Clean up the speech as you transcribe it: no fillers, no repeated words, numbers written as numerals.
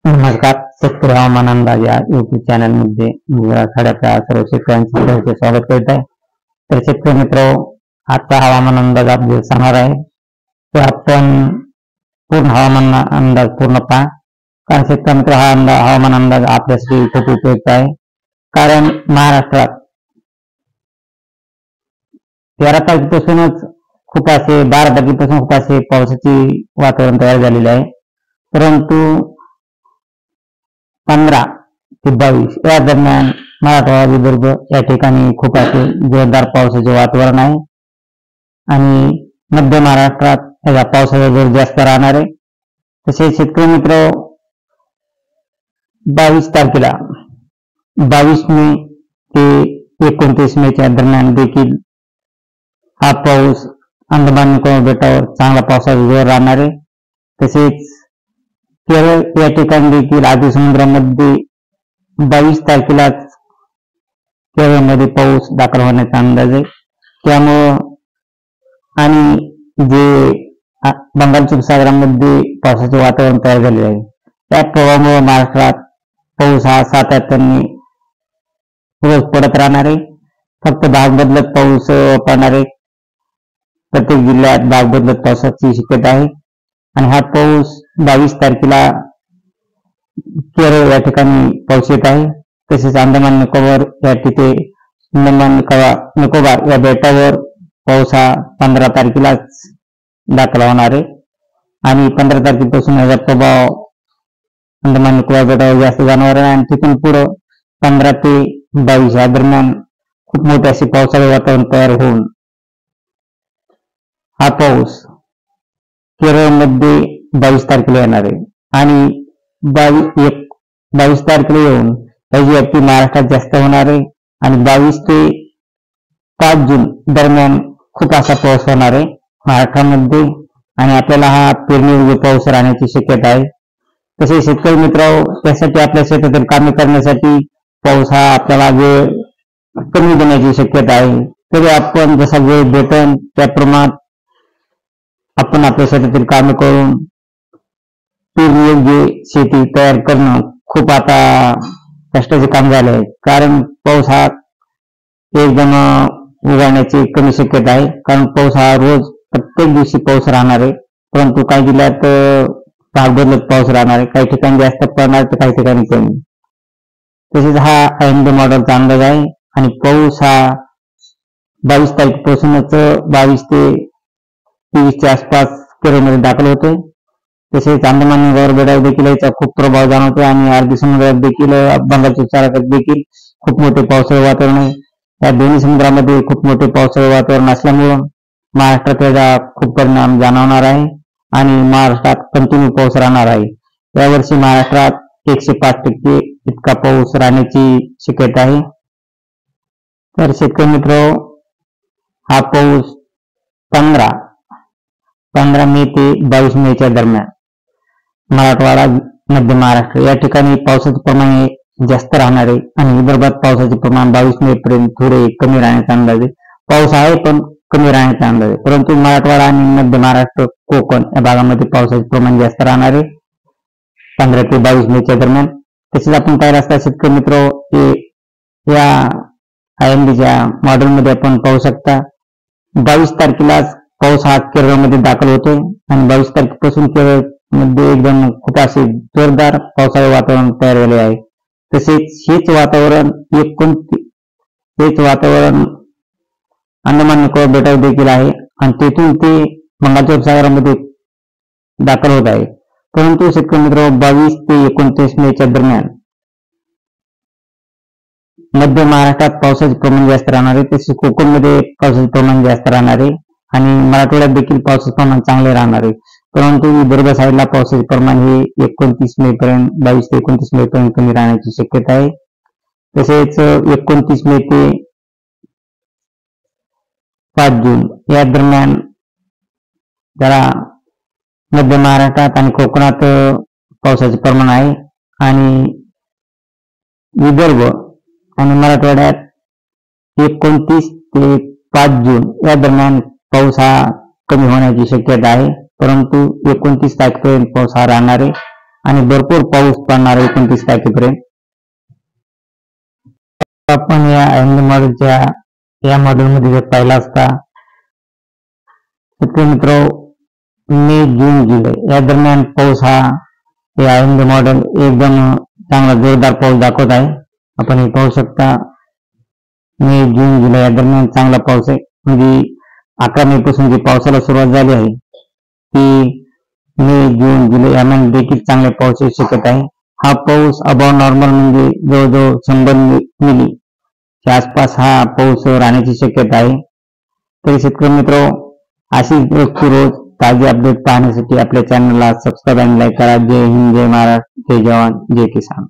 नमस्कार. शेतकरी हवामान अंदाज या युट्यूब चॅनल मध्ये मराठवाड्याच्या सर्व शेतकऱ्यांचे स्वागत करीत आहे. तर शेतकरी मित्र, आजचा हवामान अंदाज आपल्याला सांगणार आहे. तर आपण पूर्ण हवामान अंदाज पूर्ण पहा, कारण शेतकरी मित्र हा हवामान अंदाज आपल्यासाठी खूप उपयुक्त आहे. कारण महाराष्ट्रात 13 तारखेपासूनच खूप असे 12 तारखेपासून खूप असे पावसाचे वातावरण तयार झालेले आहे. परंतु 15 ते 22 या दरम्यान मराठवाडा विदर्भ या ठिकाणी खूप असे जोरदार पावसाचे वातावरण आहे आणि मध्य महाराष्ट्रात याचा पावसाचा जोर जास्त राहणार आहे. तसेच शेतकरी मित्र, 22 तारखेला 22 मे ते 29 मेच्या दरम्यान देखील हा पाऊस अंदमान निकोबार बेटावर चांगला पावसाचा जोर राहणार आहे. तसेच केरळ या ठिकाणी देखील अरबी समुद्रामध्ये 22 तारखेलाच केरळमध्ये पाऊस दाखल होण्याचा अंदाज आहे. त्यामुळं आणि जे बंगालच्या उपसागरामध्ये पावसाचे वातावरण तयार झाले आहे, त्या प्रभावामुळे महाराष्ट्रात पाऊस हा सातत्याने रोज पडत राहणार आहे. फक्त भाग बदलत पाऊस पडणार आहे. प्रत्येक जिल्ह्यात भाग बदलत पावसाची शक्यता आहे आणि हा पाऊस 22 तारखेला केरळ या ठिकाणी पाऊस येत आहे. तसेच अंदमान निकोबार या बेटावर पाऊस हा 15 तारखेलाच दाखल होणार आहे आणि 15 तारखेपासून याचा प्रभाव अंदमान निकोबार बेटावर जास्त जाणवणार आहे आणि तिथून पुढे 15 ते 22 या दरम्यान खूप मोठे असे पावसाचे वातावरण तयार होऊन हा पाऊस केरळमध्ये 22 तारखेला येणार आहे आणि 22 तारखेला येऊन याची व्याप्ती महाराष्ट्रात जास्त होणार आहे आणि 22 ते 5 जून दरम्यान खूप असा पाऊस होणार आहे महाराष्ट्रामध्ये आणि आपल्याला हा पेरणीयोग्य पाऊस राहण्याची शक्यता आहे. तसेच शेतकरी मित्र, त्यासाठी आपल्या शेतातील कामे करण्यासाठी पाऊस हा आपल्याला वेळ कमी देण्याची शक्यता आहे. तरी आपण जसा वेळ भेटेल त्या प्रमाणात आपण आपल्या शेतातील कामे करून पेरणीयोग्य शेती तयार करणं खूप आता कष्टाचे काम झाले आहे. कारण पाऊस हा एकदम उघडण्याची कमी शक्यता आहे, कारण पाऊस हा रोज प्रत्येक दिवशी पाऊस राहणार आहे. परंतु काही जिल्ह्यात भाग बदलत पाऊस राहणार आहे, काही ठिकाणी जास्त पडणार तर काही ठिकाणी कमी. तसेच हा IMD मॉडेलचा अंदाज आहे आणि पाऊस हा 22 तारखेपासूनच 22 ते 23 आसपास केरळमध्ये दाखल होतोय. तसेच अंदमान निकोबार बेटावर देखील याचा खूप प्रभाव जाणवतो आणि अरबी समुद्रात देखील बंगालच्या उपसागरात देखील खूप मोठे पावसाचे वातावरण आहे. या दोन्ही समुद्रामध्ये खूप मोठे पावसाचे वातावरण असल्यामुळं महाराष्ट्रात याचा खूप परिणाम जाणवणार आहे आणि महाराष्ट्रात कंटिन्यू पाऊस राहणार आहे. यावर्षी महाराष्ट्रात 105% इतका पाऊस राहण्याची शक्यता आहे. तर शेतकरी मित्र, हा पाऊस 15 मे ते 22 मेच्या दरम्यान मराठवाडा, मध्य महाराष्ट्र या ठिकाणी पावसाचे प्रमाण जास्त राहणार आहे आणि विदर्भात पावसाचे प्रमाण 22 मे पर्यंत थोडे कमी राहण्याचा अंदाज आहे. पाऊस आहे पण कमी राहण्याचा अंदाज आहे. परंतु मराठवाडा आणि मध्य महाराष्ट्र, कोकण या भागामध्ये पावसाचे प्रमाण जास्त राहणार आहे 15 ते 22 मेच्या दरम्यान. तसेच आपण पाहिलं असता शेतकरी मित्र, या IMDच्या मॉडेलमध्ये आपण पाहू शकता 22 तारखेलाच पाऊस हा केरळमध्ये दाखल होतोय आणि 22 तारखेपासून केरळमध्ये एकदम खूप असे जोरदार पावसाचे वातावरण तयार झाले आहे. तसेच हेच वातावरण अंदमान निकोबार बेटावर देखील आहे आणि तेथून ते बंगालच्या उपसागरामध्ये दाखल होत आहे. परंतु शेतकरी मित्र, 22 ते 29 मेच्या दरम्यान मध्य महाराष्ट्रात पावसाचे प्रमाण जास्त राहणार आहे. तसेच कोकणमध्ये पावसाचे प्रमाण जास्त राहणार आहे आणि मराठवाड्यात देखील पावसाचे प्रमाण चांगले राहणार आहे. परंतु विदर्भ साईडला पावसाचे प्रमाण हे 29 मे पर्यंत 22 ते 29 मे पर्यंत कमी राहण्याची शक्यता आहे. तसेच 29 मे ते 5 जून या दरम्यान जरा मध्य महाराष्ट्रात आणि कोकणात पावसाचे प्रमाण आहे आणि विदर्भ आणि मराठवाड्यात 29 ते 5 जून या दरम्यान पाऊस हा कमी होण्याची शक्यता आहे. परंतु 29 तारखेपर्यंत पाऊस हा राहणार आहे आणि भरपूर पाऊस पडणार आहे 29 तारखेपर्यंत. आपण या आयर्न मॉडेलच्या या मॉडेलमध्ये जर पाहिला असता शेतकरी मित्र, मे जून जुलै या दरम्यान पाऊस हा हे आयर्न मॉडेल एकदम चांगला जोरदार पाऊस दाखवत आहे. आपण हे पाहू शकता, मे जून जुलै या दरम्यान चांगला पाऊस आहे. म्हणजे 11 मे पासून जी पावसाला सुरुवात झाली आहे ती मे जून जुलै यामध्ये देखील चांगल्या पावसाची शक्यता आहे. हा पाऊस अबाव नॉर्मल म्हणजे जवळजवळ 100 मिलीच्या आसपास हा पाऊस राहण्याची शक्यता आहे. तरी शेतकरी मित्र, अशी रोज ताजी अपडेट पाहण्यासाठी आपल्या चॅनलला सबस्क्राईब आणि लाईक करा. जय हिंद, जय महाराष्ट्र, जय जवान, जय किसान.